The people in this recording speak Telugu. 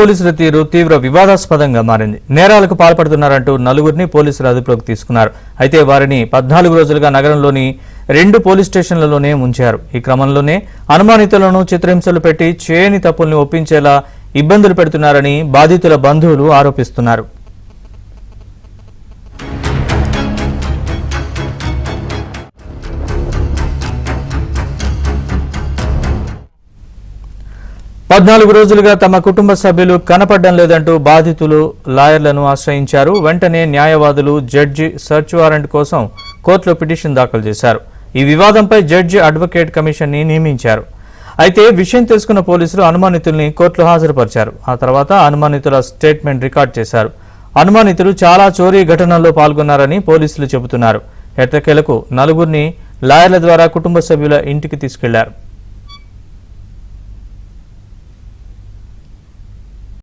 పోలీసుల తీరు తీవ్ర వివాదాస్పదంగా మారింది. నేరాలకు పాల్పడుతున్నారంటూ నలుగురిని పోలీసులు అదుపులోకి తీసుకున్నారు. అయితే వారిని 14 రోజులుగా నగరంలోని 2 పోలీస్ స్టేషన్లలోనే ఉంచారు. ఈ క్రమంలోనే అనుమానితులను చిత్రహింసలు పెట్టి చేయని తప్పుల్ని ఒప్పించేలా ఇబ్బందులు పెడుతున్నారని బాధితుల బంధువులు ఆరోపిస్తున్నారు. పద్నాలుగు రోజులుగా తమ కుటుంబ సభ్యులు కనపడడం లేదంటూ బాధితులు లాయర్లను ఆశ్రయించారు. వెంటనే న్యాయవాదులు జడ్జి సెర్చ్ వారెంట్ కోసం కోర్టులో పిటిషన్ దాఖలు చేశారు. ఈ వివాదంపై జడ్జి అడ్వకేట్ కమిషన్ ని నియమించారు. అయితే విషయం తెలుసుకున్న పోలీసులు అనుమానితుల్ని కోర్టులో హాజరుపరిచారు. ఆ తర్వాత అనుమానితుల స్టేట్మెంట్ రికార్డ్ చేశారు. అనుమానితులు చాలా చోరీ ఘటనల్లో పాల్గొన్నారని పోలీసులు చెబుతున్నారు. ఎట్టకేలకు నలుగురిని లాయర్ల ద్వారా కుటుంబ సభ్యుల ఇంటికి తీసుకెళ్లారు.